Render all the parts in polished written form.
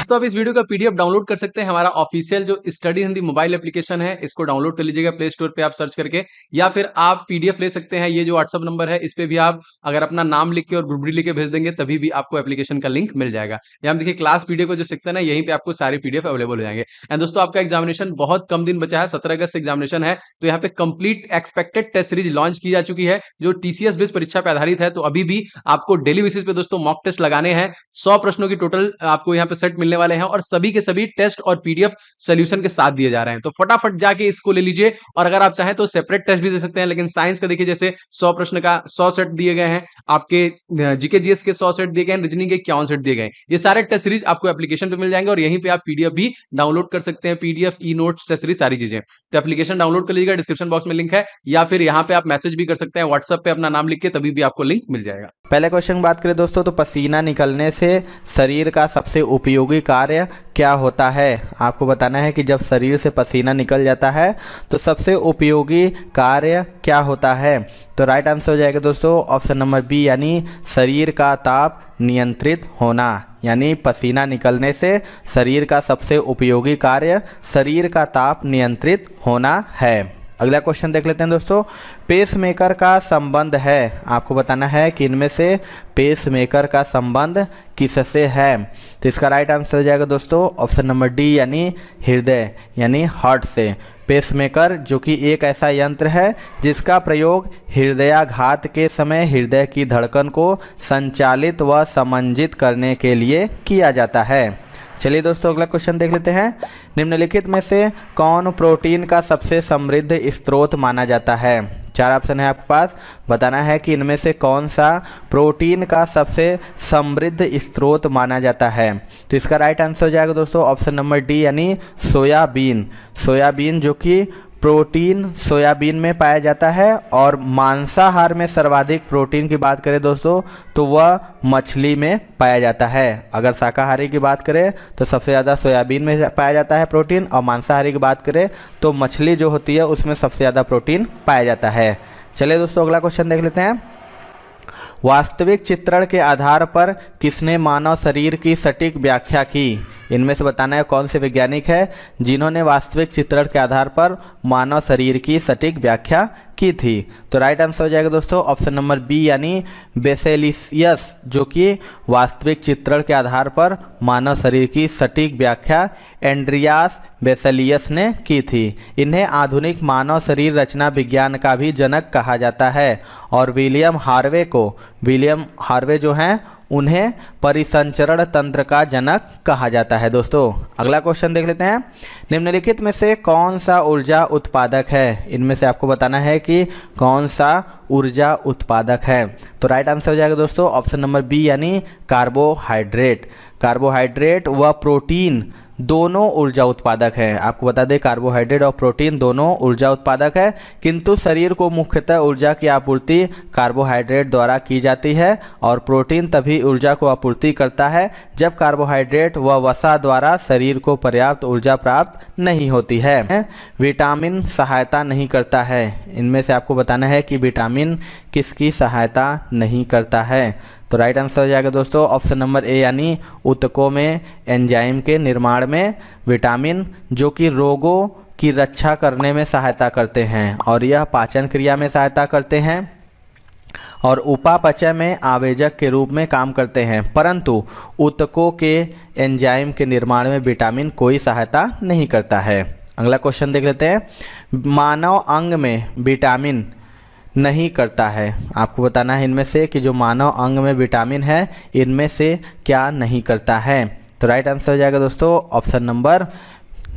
दोस्तों आप इस वीडियो का पीडीएफ डाउनलोड कर सकते हैं। हमारा ऑफिशियल जो स्टडी हिंदी मोबाइल एप्लीकेशन है, इसको डाउनलोड कर लीजिएगा प्ले स्टोर पे आप सर्च करके, या फिर आप पीडीएफ ले सकते हैं। ये जो व्हाट्सअप नंबर है, इस पे भी आप अगर अपना नाम लिख के और ग्रुप डी लिख के भेज देंगे, तभी भी आपको एप्लीकेशन का लिंक मिल जाएगा। यहाँ देखिए क्लास पीडीएफ का जो सेक्शन है, यहीं पे आपको सारे पीडीएफ अवेलेबल हो जाएंगे। एंड दोस्तों आपका एग्जामिनेशन बहुत कम दिन बचा है, 17 अगस्त एग्जामिनेशन है। तो यहाँ पे complete expected test series launch की जा चुकी है, जो टीसीएस बेस्ड परीक्षा पे आधारित है। तो अभी भी आपको डेली बेसिस पे दोस्तों मॉक टेस्ट लगाने हैं। 100 प्रश्नों की टोटल आपको यहाँ पे सेट मिलने वाले हैं और सभी के सभी टेस्ट और पीडीएफ सॉल्यूशन के साथ दिए जा रहे हैं। तो फटाफट जाके इसको ले लीजिए। और अगर आप चाहें तो सेपरेट टेस्ट भी दे सकते हैं, लेकिन साइंस का देखिए जैसे 100 प्रश्न का 100 सेट दिए गए हैं, आपके जीके जीएस के 100 सेट दिए गए हैं, रीजनिंग के 51 सेट दिए गए हैं। ये सारे टेस्ट सीरीज आपको एप्लीकेशन पे मिल जाएंगे और यहीं पे आप पीडीएफ भी डाउनलोड कर सकते हैं। PDF, e notes, test series, सारी चीजें। तो एप्लीकेशन डाउनलोड कर लीजिएगा, डिस्क्रिप्शन बॉक्स में लिंक है, या फिर यहाँ पे आप मैसेज भी कर सकते हैं व्हाट्सएप पे अपना नाम लिख के, तभी भी आपको लिंक मिल जाएगा। पहले क्वेश्चन की बात करें दोस्तों, तो पसीना निकलने से शरीर का सबसे उपयोगी कार्य क्या होता है। आपको बताना है कि जब शरीर से पसीना निकल जाता है तो सबसे उपयोगी कार्य क्या होता है। तो राइट आंसर हो जाएगा दोस्तों ऑप्शन नंबर बी, यानी शरीर का ताप नियंत्रित होना। यानी पसीना निकलने से शरीर का सबसे उपयोगी कार्य शरीर का ताप नियंत्रित होना है। अगला क्वेश्चन देख लेते हैं दोस्तों, पेसमेकर का संबंध है। आपको बताना है कि इनमें से पेसमेकर का संबंध किससे है। तो इसका राइट आंसर हो जाएगा दोस्तों ऑप्शन नंबर डी, यानी हृदय, यानी हार्ट से। पेसमेकर जो कि एक ऐसा यंत्र है जिसका प्रयोग हृदयाघात के समय हृदय की धड़कन को संचालित व समंजित करने के लिए किया जाता है। चलिए दोस्तों अगला क्वेश्चन देख लेते हैं, निम्नलिखित में से कौन प्रोटीन का सबसे समृद्ध स्रोत माना जाता है। 4 ऑप्शन है आपके पास, बताना है कि इनमें से कौन सा प्रोटीन का सबसे समृद्ध स्रोत माना जाता है। तो इसका राइट आंसर हो जाएगा दोस्तों ऑप्शन नंबर डी, यानी सोयाबीन। सोयाबीन जो कि प्रोटीन सोयाबीन में पाया जाता है, और मांसाहार में सर्वाधिक प्रोटीन की बात करें दोस्तों तो वह मछली में पाया जाता है। अगर शाकाहारी की बात करें तो सबसे ज़्यादा सोयाबीन में पाया जाता है प्रोटीन, और मांसाहारी की बात करें तो मछली जो होती है उसमें सबसे ज़्यादा प्रोटीन पाया जाता है। चलिए दोस्तों अगला क्वेश्चन देख लेते हैं, वास्तविक चित्रण के आधार पर किसने मानव शरीर की सटीक व्याख्या की। इनमें से बताना है कौन से वैज्ञानिक है जिन्होंने वास्तविक चित्रण के आधार पर मानव शरीर की सटीक व्याख्या की थी। तो राइट आंसर हो जाएगा दोस्तों ऑप्शन नंबर बी, यानी बेसेलियस, जो कि वास्तविक चित्रण के आधार पर मानव शरीर की सटीक व्याख्या एंड्रियास बेसेलियस ने की थी। इन्हें आधुनिक मानव शरीर रचना विज्ञान का भी जनक कहा जाता है, और विलियम हार्वे जो हैं उन्हें परिसंचरण तंत्र का जनक कहा जाता है। दोस्तों अगला क्वेश्चन देख लेते हैं, निम्नलिखित में से कौन सा ऊर्जा उत्पादक है। इनमें से आपको बताना है कि कौन सा ऊर्जा उत्पादक है। तो राइट आंसर हो जाएगा दोस्तों ऑप्शन नंबर बी, यानी कार्बोहाइड्रेट। कार्बोहाइड्रेट व प्रोटीन दोनों ऊर्जा उत्पादक हैं। आपको बता दें कार्बोहाइड्रेट और प्रोटीन दोनों ऊर्जा उत्पादक है, किंतु शरीर को मुख्यतः ऊर्जा की आपूर्ति कार्बोहाइड्रेट द्वारा की जाती है, और प्रोटीन तभी ऊर्जा को आपूर्ति करता है जब कार्बोहाइड्रेट व वसा द्वारा शरीर को पर्याप्त ऊर्जा प्राप्त नहीं होती है। विटामिन सहायता नहीं करता है। इनमें से आपको बताना है कि विटामिन किसकी सहायता नहीं करता है। तो राइट आंसर हो जाएगा दोस्तों ऑप्शन नंबर ए, यानी ऊतकों में एंजाइम के निर्माण में विटामिन, जो कि रोगों की रक्षा करने में सहायता करते हैं, और यह पाचन क्रिया में सहायता करते हैं और उपापचय में आवेजक के रूप में काम करते हैं, परंतु ऊतकों के एंजाइम के निर्माण में विटामिन कोई सहायता नहीं करता है। अगला क्वेश्चन देख लेते हैं, मानव अंग में विटामिन नहीं करता है। आपको बताना है इनमें से कि जो मानव अंग में विटामिन है इनमें से क्या नहीं करता है। तो राइट आंसर हो जाएगा दोस्तों ऑप्शन नंबर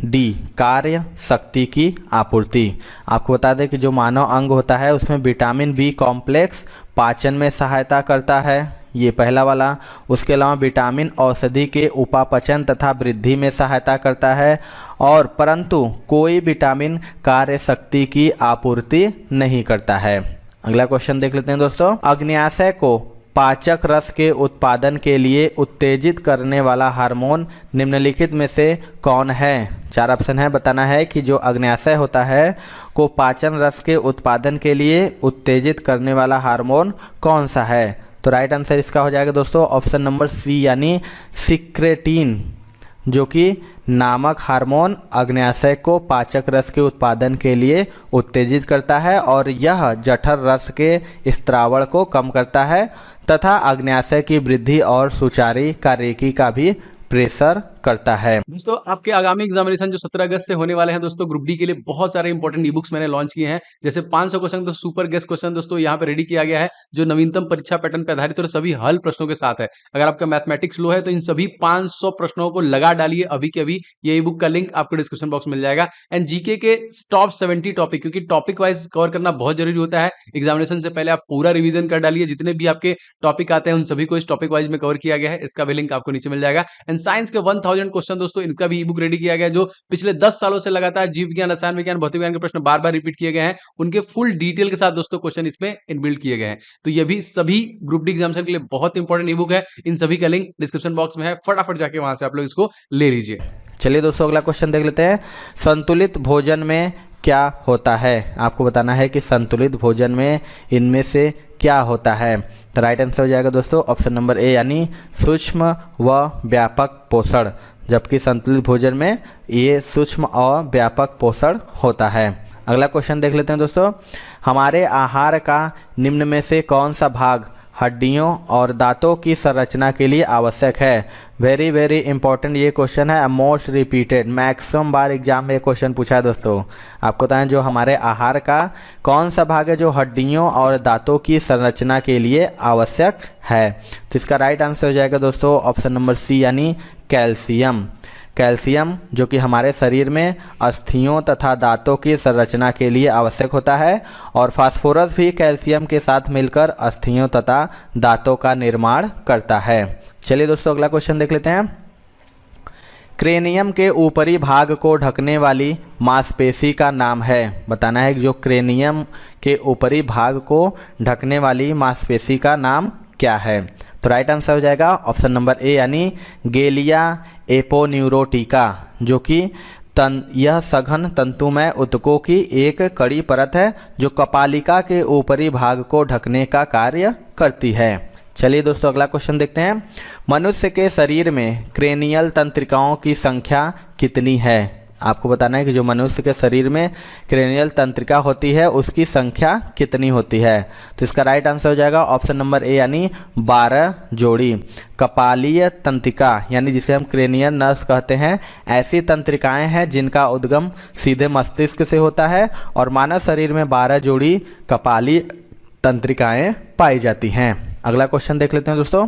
डी, कार्य शक्ति की आपूर्ति। आपको बता दें कि जो मानव अंग होता है उसमें विटामिन बी कॉम्प्लेक्स पाचन में सहायता करता है, ये पहला वाला। उसके अलावा विटामिन औषधि के उपापचन तथा वृद्धि में सहायता करता है, और परंतु कोई विटामिन कार्य शक्ति की आपूर्ति नहीं करता है। अगला क्वेश्चन देख लेते हैं दोस्तों, अग्न्याशय को पाचक रस के उत्पादन के लिए उत्तेजित करने वाला हार्मोन निम्नलिखित में से कौन है। 4 ऑप्शन है, बताना है कि जो अग्न्याशय होता है को पाचन रस के उत्पादन के लिए उत्तेजित करने वाला हार्मोन कौन सा है। तो राइट आंसर इसका हो जाएगा दोस्तों ऑप्शन नंबर सी, यानी सिक्रेटिन। जो कि नामक हार्मोन अग्न्याशय को पाचक रस के उत्पादन के लिए उत्तेजित करता है और यह जठर रस के स्त्रावण को कम करता है तथा अग्न्याशय की वृद्धि और सुचारू कार्यकी का भी प्रेशर करता है। दोस्तों आपके आगामी एग्जामिनेशन जो 17 अगस्त से होने वाले हैं दोस्तों, ग्रुप डी के लिए बहुत सारे इंपॉर्टेंट ई बुक्स मैंने लॉन्च किए हैं। जैसे 500 क्वेश्चन तो सुपर गेस्ट क्वेश्चन दोस्तों यहाँ पे रेडी किया गया है, जो नवीनतम परीक्षा पैटर्न पर आधारित और सभी हल प्रश्नों के साथ है। अगर आपका मैथमेटिक्स लो है तो इन सभी 500 प्रश्नों को लगा डालिए अभी के अभी। ये ई बुक का लिंक आपको डिस्क्रिप्शन बॉक्स मिल जाएगा। एंड जीके के टॉप 70 टॉपिक, क्योंकि टॉपिक वाइज कवर करना बहुत जरूरी होता है एग्जामिनेशन से पहले, आप पूरा रिवीजन कर डालिए। जितने भी आपके टॉपिक आते हैं उन सभी को इस टॉपिक वाइज में कवर किया गया है, इसका भी लिंक आपको नीचे मिल जाएगा। एंड साइंस के 1000 क्वेश्चन दोस्तों, इनका भी ई बुक रेडी किया गया, जो पिछले 10 सालों से लगातार जीव विज्ञान, रसायन विज्ञान, भौतिक विज्ञान के प्रश्न बार बार रिपीट किए गए हैं। उनके फुल डिटेल के साथ दोस्तों क्वेश्चन इसमें इनबिल्ट किए गए हैं। तो ये भी सभी ग्रुप डी एग्जामिनेशन के लिए बहुत इंपॉर्टेंट ई बुक है। इन सभी का लिंक डिस्क्रिप्शन बॉक्स में है, फटाफट जाके वहां से आप लोग इसको ले लीजिए। चलिए दोस्तों अगला क्वेश्चन देख लेते हैं। संतुलित भोजन में क्या होता है? आपको बताना है कि संतुलित भोजन में इनमें से क्या होता है। तो राइट आंसर हो जाएगा दोस्तों ऑप्शन नंबर ए, यानी सूक्ष्म व व्यापक पोषण। जबकि संतुलित भोजन में ये सूक्ष्म और व्यापक पोषण होता है। अगला क्वेश्चन देख लेते हैं दोस्तों। हमारे आहार का निम्न में से कौन सा भाग हड्डियों और दांतों की संरचना के लिए आवश्यक है? वेरी वेरी इंपॉर्टेंट ये क्वेश्चन है, मोस्ट रिपीटेड, मैक्सिमम बार एग्जाम में ये क्वेश्चन पूछा है दोस्तों। आपको बताएं जो हमारे आहार का कौन सा भाग है जो हड्डियों और दांतों की संरचना के लिए आवश्यक है? तो इसका राइट आंसर हो जाएगा दोस्तों ऑप्शन नंबर सी, यानी कैल्शियम। कैल्शियम जो कि हमारे शरीर में अस्थियों तथा दांतों की संरचना के लिए आवश्यक होता है, और फास्फोरस भी कैल्शियम के साथ मिलकर अस्थियों तथा दांतों का निर्माण करता है। चलिए दोस्तों अगला क्वेश्चन देख लेते हैं। क्रेनियम के ऊपरी भाग को ढकने वाली मांसपेशी का नाम है। बताना है कि जो क्रेनियम के ऊपरी भाग को ढकने वाली मांसपेशी का नाम क्या है? तो राइट आंसर हो जाएगा ऑप्शन नंबर ए, यानी गेलिया एपोन्यूरोटिका, जो कि यह सघन तंतुमय ऊतकों की एक कड़ी परत है जो कपालिका के ऊपरी भाग को ढकने का कार्य करती है। चलिए दोस्तों अगला क्वेश्चन देखते हैं। मनुष्य के शरीर में क्रेनियल तंत्रिकाओं की संख्या कितनी है? आपको बताना है कि जो मनुष्य के शरीर में क्रेनियल तंत्रिका होती है उसकी संख्या कितनी होती है? तो इसका राइट आंसर हो जाएगा ऑप्शन नंबर ए, यानी 12 जोड़ी। कपालीय तंत्रिका यानी जिसे हम क्रेनियल नर्व कहते हैं, ऐसी तंत्रिकाएं हैं जिनका उद्गम सीधे मस्तिष्क से होता है, और मानव शरीर में 12 जोड़ी कपालीय तंत्रिकाएं पाई जाती हैं। अगला क्वेश्चन देख लेते हैं दोस्तों।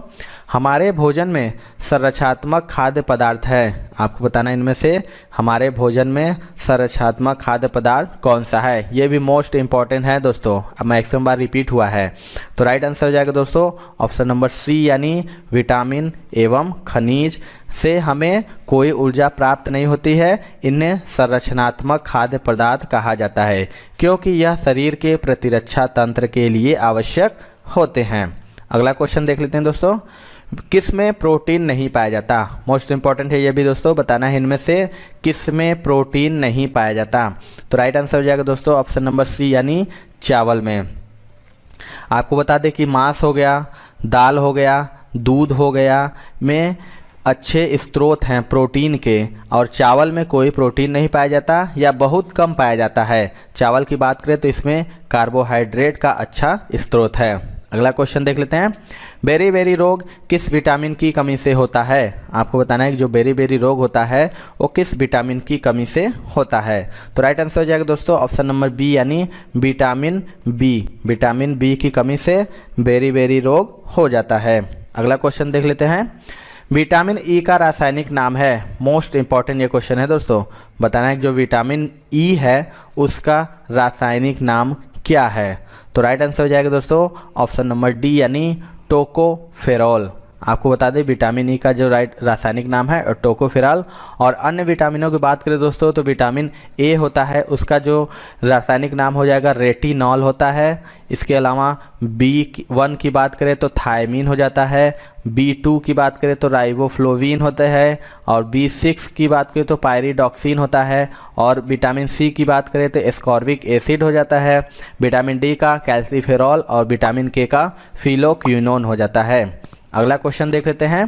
हमारे भोजन में संरचनात्मक खाद्य पदार्थ है। आपको बताना इनमें से हमारे भोजन में संरचनात्मक खाद्य पदार्थ कौन सा है? ये भी मोस्ट इंपॉर्टेंट है दोस्तों, अब मैक्सिमम बार रिपीट हुआ है। तो राइट आंसर हो जाएगा दोस्तों ऑप्शन नंबर सी, यानी विटामिन एवं खनिज से हमें कोई ऊर्जा प्राप्त नहीं होती है। इन्हें संरचनात्मक खाद्य पदार्थ कहा जाता है क्योंकि यह शरीर के प्रतिरक्षा तंत्र के लिए आवश्यक होते हैं। अगला क्वेश्चन देख लेते हैं दोस्तों। किस में प्रोटीन नहीं पाया जाता? मोस्ट इंपॉर्टेंट है ये भी दोस्तों, बताना है इनमें से किस में प्रोटीन नहीं पाया जाता। तो राइट आंसर हो जाएगा दोस्तों ऑप्शन नंबर सी, यानी चावल में। आपको बता दें कि मांस हो गया, दाल हो गया, दूध हो गया में अच्छे स्रोत हैं प्रोटीन के, और चावल में कोई प्रोटीन नहीं पाया जाता या बहुत कम पाया जाता है। चावल की बात करें तो इसमें कार्बोहाइड्रेट का अच्छा स्रोत है। अगला क्वेश्चन देख लेते हैं। बेरी रोग किस विटामिन की कमी से होता है? आपको बताना है कि जो बेरी रोग होता है वो किस विटामिन की कमी से होता है? तो राइट आंसर हो जाएगा दोस्तों ऑप्शन नंबर बी, यानी विटामिन बी। विटामिन बी की कमी से बेरी रोग हो जाता है। अगला क्वेश्चन देख लेते हैं। विटामिन ई का रासायनिक नाम है। मोस्ट इंपॉर्टेंट ये क्वेश्चन है दोस्तों, बताना है कि जो विटामिन ई है उसका रासायनिक नाम क्या है? तो राइट आंसर हो जाएगा दोस्तों ऑप्शन नंबर डी, यानी टोकोफेरॉल। आपको बता दें विटामिन ई का जो रासायनिक नाम है टोकोफेरॉल। और अन्य विटामिनों की बात करें दोस्तों तो विटामिन ए होता है, उसका जो रासायनिक नाम हो जाएगा रेटिनॉल होता है। इसके अलावा B1 की बात करें तो थायमीन हो जाता है, B2 की बात करें तो राइबोफ्लोविन होता है, और B6 की बात करें तो पायरिडॉक्सिन होता है, और विटामिन सी की बात करें तो एस्कॉर्बिक एसिड हो जाता है। विटामिन डी का कैल्सीफेरॉल, और विटामिन के का फिलोक्विनोन हो जाता है। अगला क्वेश्चन देख लेते हैं।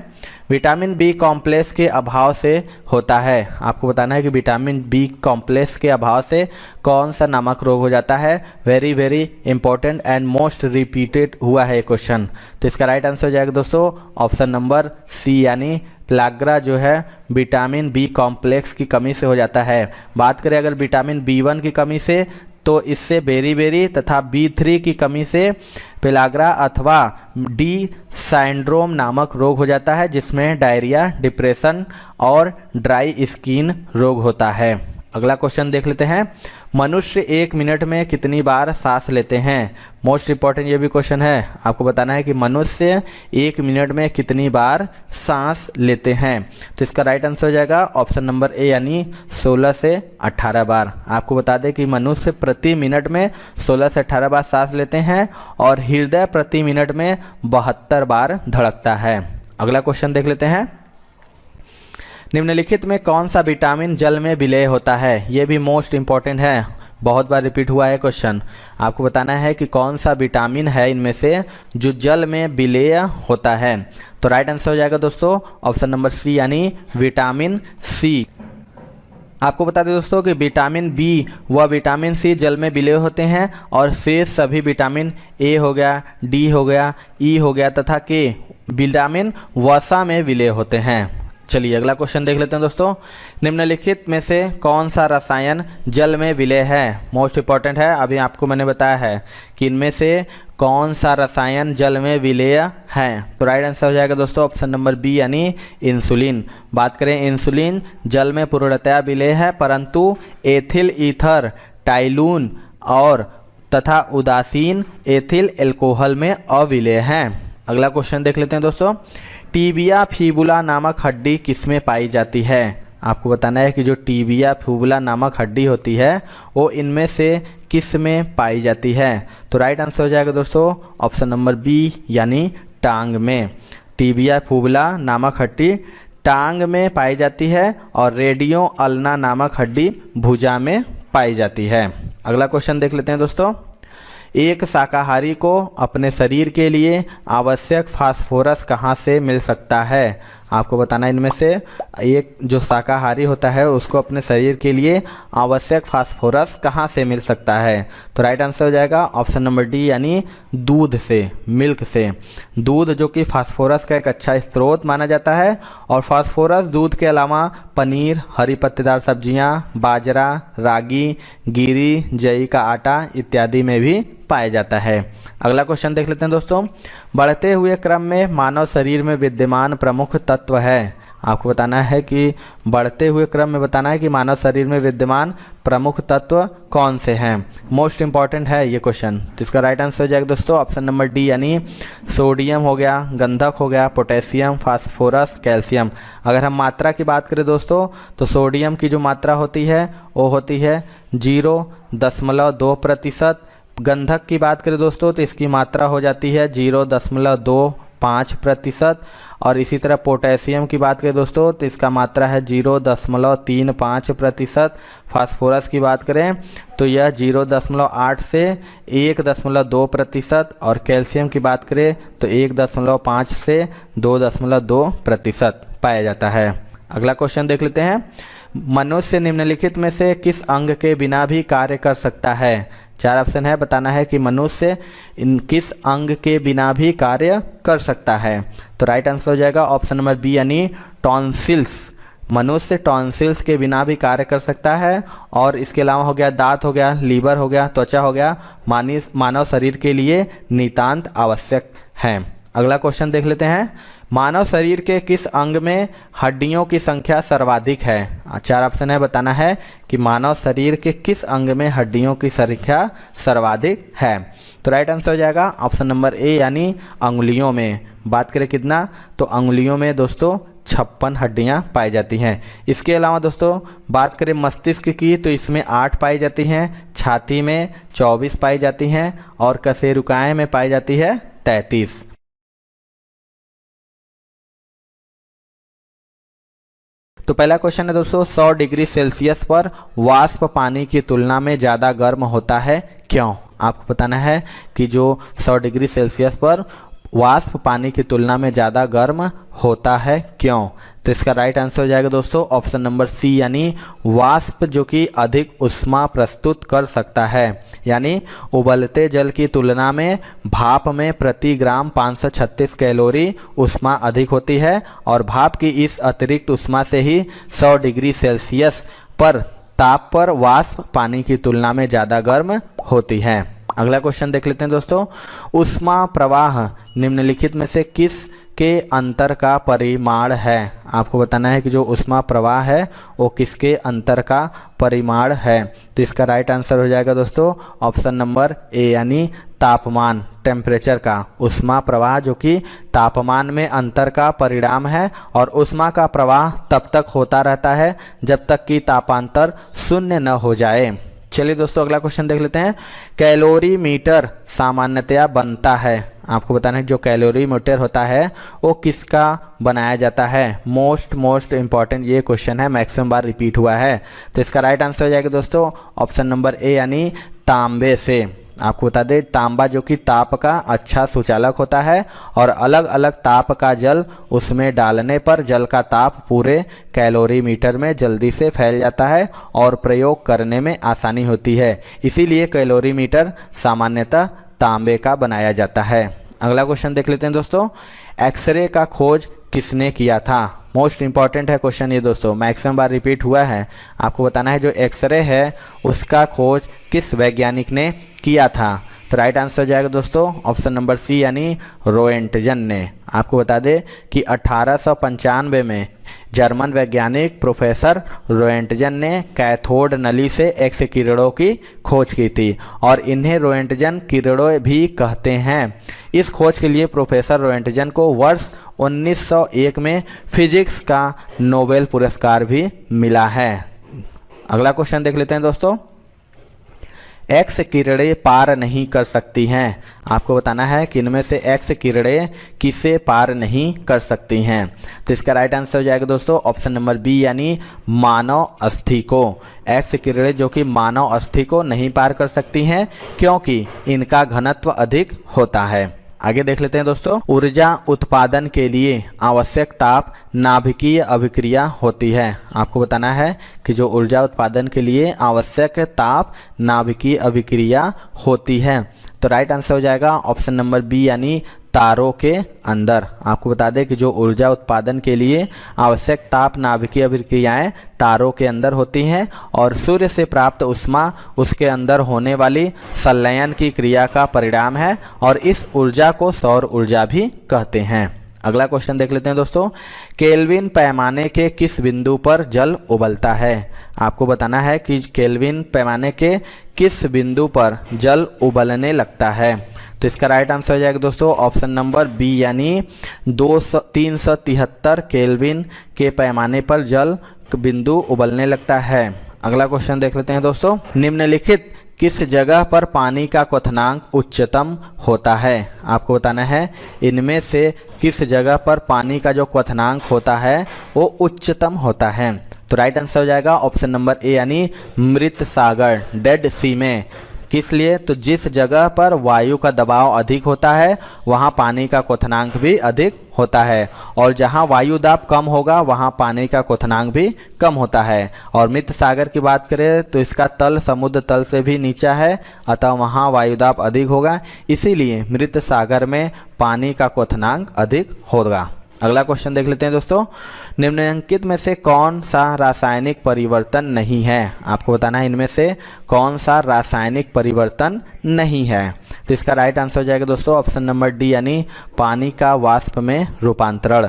विटामिन बी कॉम्प्लेक्स के अभाव से होता है। आपको बताना है कि विटामिन बी कॉम्प्लेक्स के अभाव से कौन सा नामक रोग हो जाता है। Very very important and most repeated हुआ है ये क्वेश्चन। तो इसका राइट आंसर हो जाएगा दोस्तों ऑप्शन नंबर सी, यानी प्लाग्रा जो है विटामिन बी कॉम्प्लेक्स की कमी से हो जाता है। बात करें अगर विटामिन बी1 की कमी से, तो इससे बेरी तथा बी3 की कमी से पेलाग्रा अथवा डी सिंड्रोम नामक रोग हो जाता है, जिसमें डायरिया, डिप्रेशन और ड्राई स्किन रोग होता है। अगला क्वेश्चन देख लेते हैं। मनुष्य 1 मिनट में कितनी बार सांस लेते हैं। मोस्ट इंपॉर्टेंट ये भी क्वेश्चन है। आपको बताना है कि मनुष्य 1 मिनट में कितनी बार सांस लेते हैं। तो इसका राइट आंसर हो जाएगा ऑप्शन नंबर ए, यानी 16 से 18 बार। आपको बता दें कि मनुष्य प्रति मिनट में 16 से 18 बार सांस लेते हैं और हृदय प्रति मिनट में 72 बार धड़कता है। अगला क्वेश्चन देख लेते हैं। निम्नलिखित में कौन सा विटामिन जल में विलय होता है। ये भी मोस्ट इंपॉर्टेंट है, बहुत बार रिपीट हुआ है क्वेश्चन। आपको बताना है कि कौन सा विटामिन है इनमें से जो जल में विलय होता है। तो राइट आंसर हो जाएगा दोस्तों ऑप्शन नंबर सी, यानी विटामिन सी। आपको बता दें दोस्तों कि विटामिन बी व विटामिन सी जल में विलय होते हैं और शेष सभी विटामिन ए हो गया, डी हो गया, ई हो गया तथा के विटामिन वसा में विलय होते हैं। चलिए अगला क्वेश्चन देख लेते हैं दोस्तों। निम्नलिखित में से कौन सा रसायन जल में विलय है। मोस्ट इंपॉर्टेंट है, अभी आपको मैंने बताया है कि इनमें से कौन सा रसायन जल में विलय है। तो राइट आंसर हो जाएगा दोस्तों ऑप्शन नंबर बी, यानी इंसुलिन। बात करें इंसुलिन जल में पूर्णतया विलय है, परंतु एथिल ईथर, टाइलून और तथा उदासीन एथिल एल्कोहल में अविलय हैं। अगला क्वेश्चन देख लेते हैं दोस्तों। टिबिया फिबुला नामक हड्डी किसमें पाई जाती है। आपको बताना है कि जो टिबिया फिबुला नामक हड्डी होती है वो इनमें से किस में पाई जाती है। तो राइट आंसर हो जाएगा दोस्तों ऑप्शन नंबर बी, यानी टांग में। टिबिया फिबुला नामक हड्डी टांग में पाई जाती है और रेडियो अल्ना नामक हड्डी भुजा में पाई जाती है। अगला क्वेश्चन देख लेते हैं दोस्तों। एक शाकाहारी को अपने शरीर के लिए आवश्यक फास्फोरस कहाँ से मिल सकता है। आपको बताना इनमें से एक जो शाकाहारी होता है उसको अपने शरीर के लिए आवश्यक फास्फोरस कहाँ से मिल सकता है। तो राइट आंसर हो जाएगा ऑप्शन नंबर डी, यानी दूध से, मिल्क से। दूध जो कि फास्फोरस का एक अच्छा स्रोत माना जाता है और फास्फोरस दूध के अलावा पनीर, हरी पत्तेदार सब्जियां, बाजरा, रागी, गिरी, जई का आटा इत्यादि में भी पाया जाता है। अगला क्वेश्चन देख लेते हैं दोस्तों। बढ़ते हुए क्रम में मानव शरीर में विद्यमान प्रमुख तत्व है। आपको बताना है कि बढ़ते हुए क्रम में बताना है कि मानव शरीर में विद्यमान प्रमुख तत्व कौन से हैं। मोस्ट इंपॉर्टेंट है ये क्वेश्चन। तो इसका राइट आंसर हो जाएगा दोस्तों ऑप्शन नंबर डी, यानी सोडियम हो गया, गंधक हो गया, पोटेशियम, फास्फोरस, कैल्शियम। अगर हम मात्रा की बात करें दोस्तों तो सोडियम की जो मात्रा होती है वो होती है 0.2%। गंधक की बात करें दोस्तों तो इसकी मात्रा हो जाती है 0.25%। और इसी तरह पोटेशियम की बात करें दोस्तों तो इसका मात्रा है 0.35%। फास्फोरस की बात करें तो यह 0.8 से 1.2% और कैल्शियम की बात करें तो 1.5 से 2.2% पाया जाता है। अगला क्वेश्चन देख लेते हैं। मनुष्य निम्नलिखित में से किस अंग के बिना भी कार्य कर सकता है। 4 ऑप्शन है, बताना है कि मनुष्य किस अंग के बिना भी कार्य कर सकता है। तो राइट आंसर हो जाएगा ऑप्शन नंबर बी, यानी टॉन्सिल्स। मनुष्य टॉन्सिल्स के बिना भी कार्य कर सकता है। और इसके अलावा हो गया दांत हो गया, लीवर हो गया, त्वचा हो गया, मानव शरीर के लिए नितांत आवश्यक है। अगला क्वेश्चन देख लेते हैं। मानव शरीर के किस अंग में हड्डियों की संख्या सर्वाधिक है। 4 ऑप्शन है, बताना है कि मानव शरीर के किस अंग में हड्डियों की संख्या सर्वाधिक है। तो राइट आंसर हो जाएगा ऑप्शन नंबर ए, यानी अंगुलियों में। बात करें कितना, तो अंगुलियों में दोस्तों 56 हड्डियां पाई जाती हैं। इसके अलावा दोस्तों बात करें मस्तिष्क की तो इसमें 8 पाई जाती हैं, छाती में 24 पाई जाती हैं और कशेरुकाएं में पाई जाती है 33। तो पहला क्वेश्चन है दोस्तों, 100 डिग्री सेल्सियस पर वाष्प पानी की तुलना में ज़्यादा गर्म होता है, क्यों। आपको बताना है कि जो 100 डिग्री सेल्सियस पर वाष्प पानी की तुलना में ज़्यादा गर्म होता है, क्यों? तो इसका राइट आंसर हो जाएगा दोस्तों ऑप्शन नंबर सी, यानी वाष्प जो कि अधिक ऊष्मा प्रस्तुत कर सकता है। यानी उबलते जल की तुलना में भाप में प्रति ग्राम 536 कैलोरी ऊष्मा अधिक होती है और भाप की इस अतिरिक्त ऊष्मा से ही 100 डिग्री सेल्सियस पर ताप पर वाष्प पानी की तुलना में ज़्यादा गर्म होती है। अगला क्वेश्चन देख लेते हैं दोस्तों। ऊष्मा प्रवाह निम्नलिखित में से किस के अंतर का परिमाण है? आपको बताना है कि जो ऊष्मा प्रवाह है वो किसके अंतर का परिमाण है। तो इसका राइट आंसर हो जाएगा दोस्तों ऑप्शन नंबर ए, यानी तापमान, टेम्परेचर का। ऊष्मा प्रवाह जो कि तापमान में अंतर का परिणाम है और ऊष्मा का प्रवाह तब तक होता रहता है जब तक कि तापांतर शून्य न हो जाए। चलिए दोस्तों अगला क्वेश्चन देख लेते हैं। कैलोरी मीटर सामान्यतया बनता है, आपको बताना है जो कैलोरी मीटर होता है वो किसका बनाया जाता है। मोस्ट इंपॉर्टेंट ये क्वेश्चन है, मैक्सिमम बार रिपीट हुआ है। तो इसका राइट आंसर हो जाएगा दोस्तों ऑप्शन नंबर ए, यानी तांबे से। आपको बता दें तांबा जो कि ताप का अच्छा सुचालक होता है और अलग अलग ताप का जल उसमें डालने पर जल का ताप पूरे कैलोरीमीटर में जल्दी से फैल जाता है और प्रयोग करने में आसानी होती है। इसीलिए कैलोरीमीटर सामान्यतः तांबे का बनाया जाता है। अगला क्वेश्चन देख लेते हैं दोस्तों। एक्सरे का खोज किसने किया था? मोस्ट इंपॉर्टेंट है क्वेश्चन ये दोस्तों, मैक्सिमम बार रिपीट हुआ है। आपको बताना है जो एक्सरे है उसका खोज किस वैज्ञानिक ने किया था। तो राइट आंसर हो जाएगा दोस्तों ऑप्शन नंबर सी, यानी रोएंटजन ने। आपको बता दें कि 1895 में जर्मन वैज्ञानिक प्रोफेसर रोएंटजन ने कैथोड नली से एक्स किरणों की खोज की थी और इन्हें रोएंटजन किरणें भी कहते हैं। इस खोज के लिए प्रोफेसर रोएंटजन को वर्ष 1901 में फिजिक्स का नोबेल पुरस्कार भी मिला है। अगला क्वेश्चन देख लेते हैं दोस्तों। एक्स किरणें पार नहीं कर सकती हैं। आपको बताना है कि इनमें से एक्स किरणें किसे पार नहीं कर सकती हैं। तो इसका राइट आंसर हो जाएगा दोस्तों ऑप्शन नंबर बी, यानी मानव अस्थि को। एक्स किरणें जो कि मानव अस्थि को नहीं पार कर सकती हैं क्योंकि इनका घनत्व अधिक होता है। आगे देख लेते हैं दोस्तों। ऊर्जा उत्पादन के लिए आवश्यक ताप नाभिकीय अभिक्रिया होती है। आपको बताना है कि जो ऊर्जा उत्पादन के लिए आवश्यक ताप नाभिकीय अभिक्रिया होती है। तो राइट आंसर हो जाएगा ऑप्शन नंबर बी, यानी तारों के अंदर। आपको बता दें कि जो ऊर्जा उत्पादन के लिए आवश्यक ताप नाभिकीय अभिक्रियाएं तारों के अंदर होती हैं और सूर्य से प्राप्त ऊष्मा उसके अंदर होने वाली संलयन की क्रिया का परिणाम है और इस ऊर्जा को सौर ऊर्जा भी कहते हैं। अगला क्वेश्चन देख लेते हैं दोस्तों। केल्विन पैमाने के किस बिंदु पर जल उबलता है? आपको बताना है कि केल्विन पैमाने के किस बिंदु पर जल उबलने लगता है। तो इसका राइट आंसर हो जाएगा दोस्तों ऑप्शन नंबर बी, यानी 373 केल्विन के पैमाने पर जल बिंदु उबलने लगता है। अगला क्वेश्चन देख लेते हैं दोस्तों। निम्नलिखित किस जगह पर पानी का क्वथनांक उच्चतम होता है? आपको बताना है इनमें से किस जगह पर पानी का जो क्वथनांक होता है वो उच्चतम होता है। तो राइट आंसर हो जाएगा ऑप्शन नंबर ए, यानी मृत सागर, डेड सी में। किस लिए? तो जिस जगह पर वायु का दबाव अधिक होता है वहाँ पानी का क्वथनांक भी अधिक होता है और जहाँ वायु दाब कम होगा वहाँ पानी का क्वथनांक भी कम होता है। और मृत सागर की बात करें तो इसका तल समुद्र तल से भी नीचा है, अतः वहाँ वायु दाब अधिक होगा, इसीलिए मृत सागर में पानी का क्वथनांक अधिक होगा। अगला क्वेश्चन देख लेते हैं दोस्तों। निम्नलिखित में से कौन सा रासायनिक परिवर्तन नहीं है? आपको बताना है इनमें से कौन सा रासायनिक परिवर्तन नहीं है। तो इसका राइट आंसर हो जाएगा दोस्तों ऑप्शन नंबर डी, यानी पानी का वाष्प में रूपांतरण।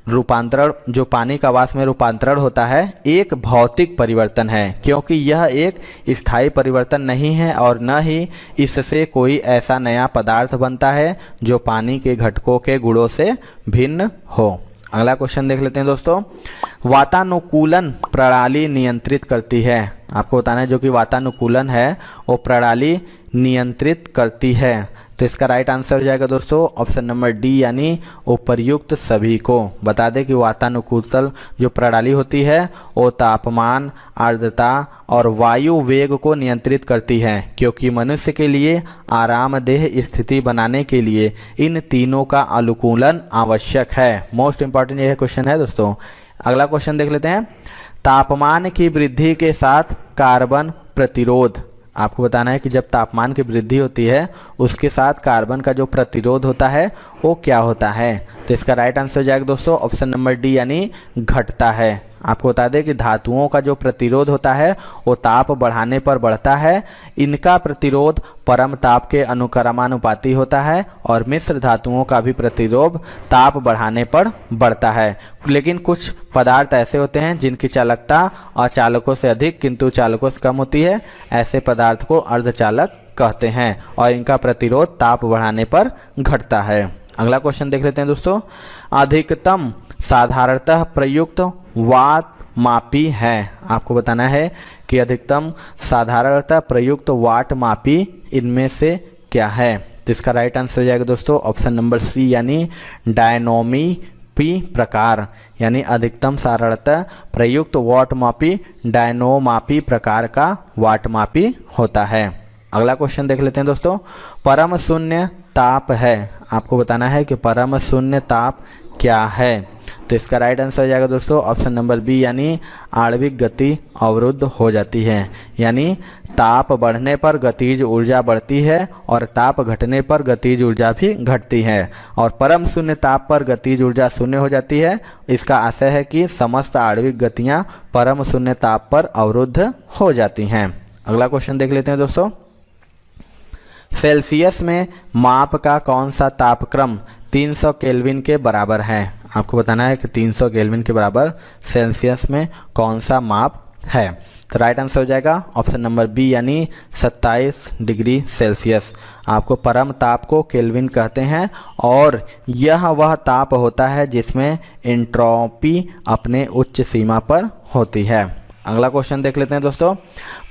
जो पानी का वाष्प में रूपांतरण होता है एक भौतिक परिवर्तन है क्योंकि यह एक स्थायी परिवर्तन नहीं है और न ही इससे कोई ऐसा नया पदार्थ बनता है जो पानी के घटकों के गुणों से भिन्न हो। अगला क्वेश्चन देख लेते हैं दोस्तों। वातानुकूलन प्रणाली नियंत्रित करती है। आपको बताना है जो कि वातानुकूलन है वो प्रणाली नियंत्रित करती है। तो इसका राइट आंसर हो जाएगा दोस्तों ऑप्शन नंबर डी यानी उपर्युक्त सभी को। बता दें कि वातानुकूलन जो प्रणाली होती है वो तापमान, आर्द्रता और वायु वेग को नियंत्रित करती है, क्योंकि मनुष्य के लिए आरामदेह स्थिति बनाने के लिए इन तीनों का अनुकूलन आवश्यक है। मोस्ट इंपॉर्टेंट यह क्वेश्चन है दोस्तों। अगला क्वेश्चन देख लेते हैं। तापमान की वृद्धि के साथ कार्बन प्रतिरोध। आपको बताना है कि जब तापमान की वृद्धि होती है उसके साथ कार्बन का जो प्रतिरोध होता है वो क्या होता है। तो इसका राइट आंसर हो जाएगा दोस्तों ऑप्शन नंबर डी यानी घटता है। आपको बता दें कि धातुओं का जो प्रतिरोध होता है वो ताप बढ़ाने पर बढ़ता है। इनका प्रतिरोध परम ताप के अनुक्रमानुपाती होता है और मिश्र धातुओं का भी प्रतिरोध ताप बढ़ाने पर बढ़ता है। लेकिन कुछ पदार्थ ऐसे होते हैं जिनकी चालकता अचालकों से अधिक किंतु चालकों से कम होती है। ऐसे पदार्थ को अर्धचालक कहते हैं और इनका प्रतिरोध ताप बढ़ाने पर घटता है। अगला क्वेश्चन देख लेते हैं दोस्तों। अधिकतम साधारणतः प्रयुक्त वाट मापी है। आपको बताना है कि अधिकतम साधारणतः प्रयुक्त वाट मापी इनमें से क्या है। तो इसका राइट आंसर हो जाएगा दोस्तों ऑप्शन नंबर सी यानी डायनोमीपी प्रकार, यानी अधिकतम साधारणतः प्रयुक्त वाट मापी डायनोमापी प्रकार का वाट मापी होता है। अगला क्वेश्चन देख लेते हैं दोस्तों। परम शून्य ताप है। आपको बताना है कि परम शून्य ताप क्या है। तो इसका राइट आंसर हो जाएगा दोस्तों ऑप्शन नंबर बी यानी आणविक गति अवरुद्ध हो जाती है, यानी ताप बढ़ने पर गतिज ऊर्जा बढ़ती है और ताप घटने पर गतिज ऊर्जा भी घटती है और परम शून्य ताप पर गतिज ऊर्जा शून्य हो जाती है। इसका आशय है कि समस्त आणविक गतियां परम शून्य ताप पर अवरुद्ध हो जाती हैं। अगला क्वेश्चन देख लेते हैं दोस्तों। सेल्सियस में माप का कौन सा तापक्रम 300 केल्विन के बराबर है। आपको बताना है कि 300 केल्विन के बराबर सेल्सियस में कौन सा माप है। तो राइट आंसर हो जाएगा ऑप्शन नंबर बी यानी 27 डिग्री सेल्सियस। आपको परम ताप को केल्विन कहते हैं और यह वह ताप होता है जिसमें एंट्रोपी अपने उच्च सीमा पर होती है। अगला क्वेश्चन देख लेते हैं दोस्तों।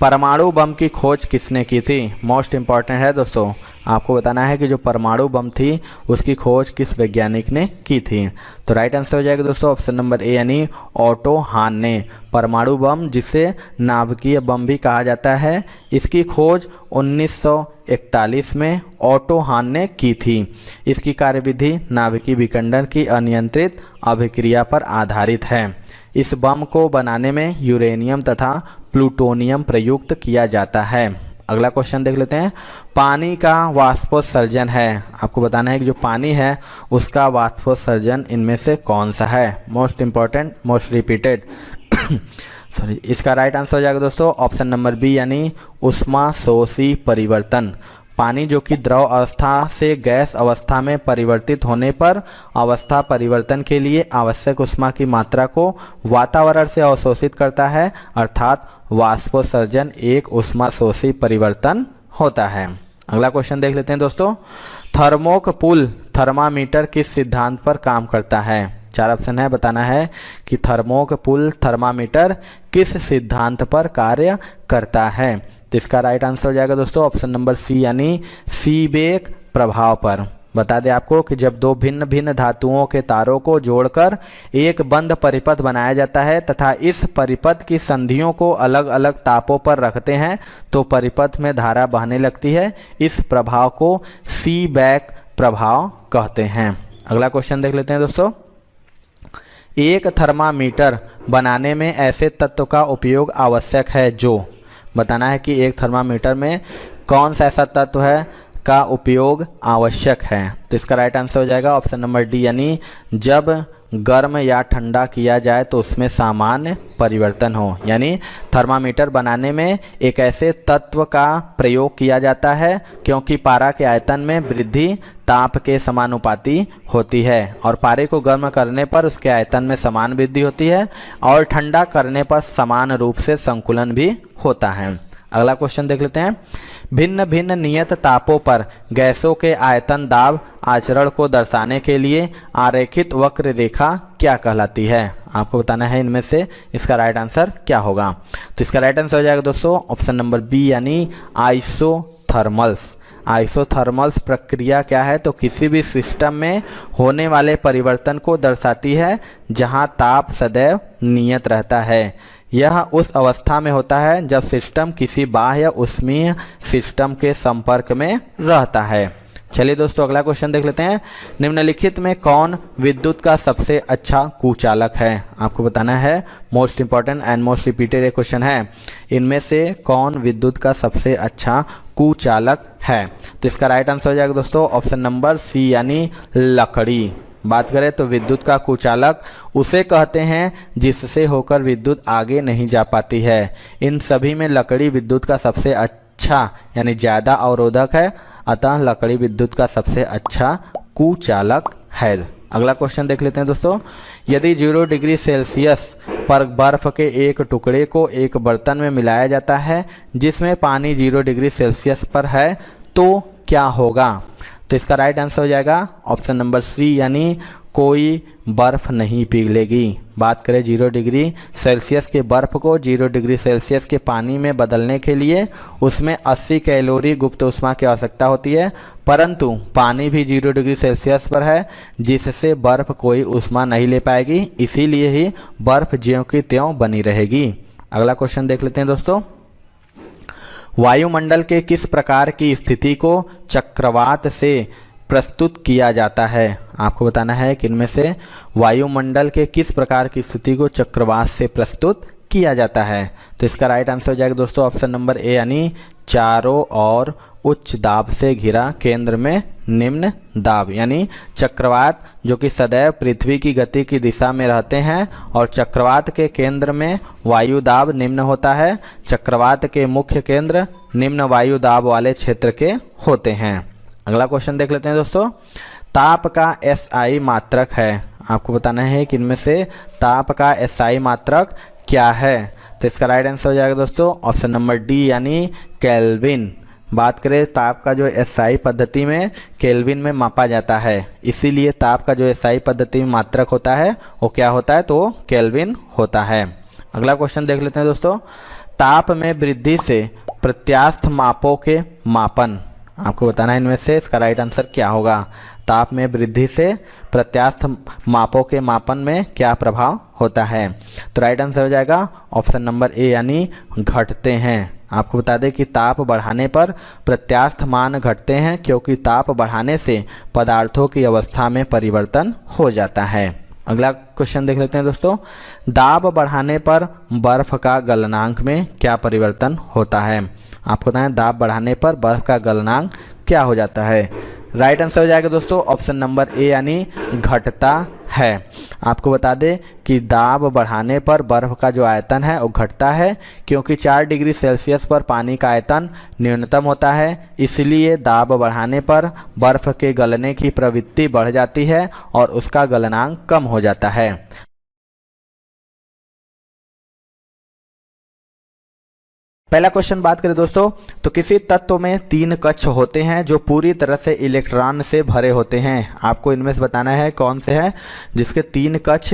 परमाणु बम की खोज किसने की थी। मोस्ट इंपॉर्टेंट है दोस्तों। आपको बताना है कि जो परमाणु बम थी उसकी खोज किस वैज्ञानिक ने की थी। तो राइट आंसर हो जाएगा दोस्तों ऑप्शन नंबर ए यानी ऑटो हान ने। परमाणु बम जिसे नाभिकीय बम भी कहा जाता है, इसकी खोज 1941 में ऑटो हान ने की थी। इसकी कार्यविधि नाभिकीय विखंडन की अनियंत्रित अभिक्रिया पर आधारित है। इस बम को बनाने में यूरेनियम तथा प्लूटोनियम प्रयुक्त किया जाता है। अगला क्वेश्चन देख लेते हैं। पानी का वाष्पोत्सर्जन है। आपको बताना है कि जो पानी है उसका वाष्पोत्सर्जन इनमें से कौन सा है। Most important, most repeated sorry. इसका राइट आंसर हो जाएगा दोस्तों ऑप्शन नंबर बी यानी ऊष्माशोषी परिवर्तन। पानी जो कि द्रव अवस्था से गैस अवस्था में परिवर्तित होने पर अवस्था परिवर्तन के लिए आवश्यक ऊष्मा की मात्रा को वातावरण से अवशोषित करता है, अर्थात वाष्पोत्सर्जन एक ऊष्माशोषी परिवर्तन होता है। अगला क्वेश्चन देख लेते हैं दोस्तों। थर्मोकपूल थर्मामीटर किस सिद्धांत पर काम करता है। 4 ऑप्शन है। बताना है कि थर्मोकपूल थर्मामीटर किस सिद्धांत पर कार्य करता है। तो इसका राइट आंसर हो जाएगा दोस्तों ऑप्शन नंबर सी यानी सीबेक प्रभाव पर। बता दें आपको कि जब दो भिन्न भिन्न धातुओं के तारों को जोड़कर एक बंद परिपथ बनाया जाता है तथा इस परिपथ की संधियों को अलग अलग तापों पर रखते हैं तो परिपथ में धारा बहने लगती है। इस प्रभाव को सीबेक प्रभाव कहते हैं। अगला क्वेश्चन देख लेते हैं दोस्तों। एक थर्मामीटर बनाने में ऐसे तत्व का उपयोग आवश्यक है जो। बताना है कि एक थर्मामीटर में कौन सा ऐसा तत्व है का उपयोग आवश्यक है। तो इसका राइट आंसर हो जाएगा ऑप्शन नंबर डी यानी जब गर्म या ठंडा किया जाए तो उसमें सामान्य परिवर्तन हो। यानी थर्मामीटर बनाने में एक ऐसे तत्व का प्रयोग किया जाता है क्योंकि पारा के आयतन में वृद्धि ताप के समानुपाती होती है और पारे को गर्म करने पर उसके आयतन में समान वृद्धि होती है और ठंडा करने पर समान रूप से संकुलन भी होता है। अगला क्वेश्चन देख लेते हैं। भिन्न भिन्न नियत तापों पर गैसों के आयतन दाब आचरण को दर्शाने के लिए आरेखित वक्र रेखा क्या कहलाती है। आपको बताना है इनमें से इसका राइट आंसर क्या होगा। तो इसका राइट आंसर हो जाएगा दोस्तों ऑप्शन नंबर बी यानी आइसोथर्मल्स। आइसोथर्मल्स प्रक्रिया क्या है, तो किसी भी सिस्टम में होने वाले परिवर्तन को दर्शाती है जहां ताप सदैव नियत रहता है। यह उस अवस्था में होता है जब सिस्टम किसी बाह्य ऊष्मीय सिस्टम के संपर्क में रहता है। चलिए दोस्तों अगला क्वेश्चन देख लेते हैं। निम्नलिखित में कौन विद्युत का सबसे अच्छा कुचालक है? आपको बताना है। Most important and most repeated ये क्वेश्चन है। इनमें से कौन विद्युत का सबसे अच्छा कुचालक है? तो इसका राइट आंसर हो जाएगा दोस्तों ऑप्शन नंबर सी यानी लकड़ी। बात करें तो विद्युत का कुचालक उसे कहते हैं जिससे होकर विद्युत आगे नहीं जा पाती है। इन सभी में लकड़ी विद्युत का सबसे अच्छा यानी ज़्यादा अवरोधक है, अतः लकड़ी विद्युत का सबसे अच्छा कुचालक है। अगला क्वेश्चन देख लेते हैं दोस्तों। यदि 0 डिग्री सेल्सियस पर बर्फ के एक टुकड़े को एक बर्तन में मिलाया जाता है जिसमें पानी 0 डिग्री सेल्सियस पर है तो क्या होगा? तो इसका राइट आंसर हो जाएगा ऑप्शन नंबर सी यानी कोई बर्फ़ नहीं पिघलेगी। बात करें 0 डिग्री सेल्सियस के बर्फ़ को 0 डिग्री सेल्सियस के पानी में बदलने के लिए उसमें 80 कैलोरी गुप्त ऊष्मा की आवश्यकता होती है, परंतु पानी भी 0 डिग्री सेल्सियस पर है जिससे बर्फ़ कोई ऊष्मा नहीं ले पाएगी, इसीलिए ही बर्फ़ ज्यों की त्यों बनी रहेगी। अगला क्वेश्चन देख लेते हैं दोस्तों। वायुमंडल के किस प्रकार की स्थिति को चक्रवात से प्रस्तुत किया जाता है? आपको बताना है कि इनमें से वायुमंडल के किस प्रकार की स्थिति को चक्रवात से प्रस्तुत किया जाता है। तो इसका राइट आंसर हो जाएगा दोस्तों ऑप्शन नंबर ए यानी चारों ओर उच्च दाब से घिरा केंद्र में निम्न दाब। यानी चक्रवात जो कि सदैव पृथ्वी की गति की दिशा में रहते हैं और चक्रवात के केंद्र में वायु दाब निम्न होता है। चक्रवात के मुख्य केंद्र निम्न वायु दाब वाले क्षेत्र के होते हैं। अगला क्वेश्चन देख लेते हैं दोस्तों। ताप का एसआई मात्रक है। आपको बताना है कि इनमें से ताप का एसआई मात्रक क्या है। तो इसका राइट आंसर हो जाएगा दोस्तों ऑप्शन नंबर डी यानी केल्विन। बात करें ताप का जो एसआई पद्धति में केल्विन में मापा जाता है, इसीलिए ताप का जो एसआई पद्धति में मात्रक होता है वो क्या होता है, तो केल्विन होता है। अगला क्वेश्चन देख लेते हैं दोस्तों। ताप में वृद्धि से प्रत्यास्थ मापों के मापन। आपको बताना है इनमें से इसका राइट आंसर क्या होगा। ताप में वृद्धि से प्रत्यास्थ मापों के मापन में क्या प्रभाव होता है। तो राइट आंसर हो जाएगा ऑप्शन नंबर ए यानी घटते हैं। आपको बता दें कि ताप बढ़ाने पर प्रत्यास्थ मान घटते हैं क्योंकि ताप बढ़ाने से पदार्थों की अवस्था में परिवर्तन हो जाता है। अगला क्वेश्चन देख लेते हैं दोस्तों। दाब बढ़ाने पर बर्फ का गलनांक में क्या परिवर्तन होता है। आपको बताएं दाब बढ़ाने पर बर्फ का गलनांक क्या हो जाता है। राइट आंसर हो जाएगा दोस्तों ऑप्शन नंबर ए यानी घटता है। आपको बता दें कि दाब बढ़ाने पर बर्फ का जो आयतन है वो घटता है क्योंकि 4 डिग्री सेल्सियस पर पानी का आयतन न्यूनतम होता है, इसलिए दाब बढ़ाने पर बर्फ के गलने की प्रवृत्ति बढ़ जाती है और उसका गलनांक कम हो जाता है। पहला क्वेश्चन बात करें दोस्तों तो किसी तत्व में 3 कक्ष होते हैं जो पूरी तरह से इलेक्ट्रॉन से भरे होते हैं। आपको इनमें से बताना है कौन से हैं जिसके 3 कक्ष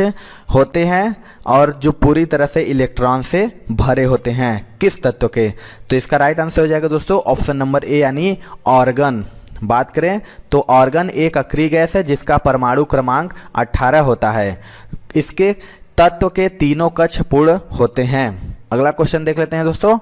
होते हैं और जो पूरी तरह से इलेक्ट्रॉन से भरे होते हैं, किस तत्व के। तो इसका राइट आंसर हो जाएगा दोस्तों ऑप्शन नंबर ए यानी ऑर्गन। बात करें तो ऑर्गन एक अक्रिय गैस है जिसका परमाणु क्रमांक 18 होता है। इसके तत्व के तीनों कक्ष पूर्ण होते हैं। अगला क्वेश्चन देख लेते हैं दोस्तों।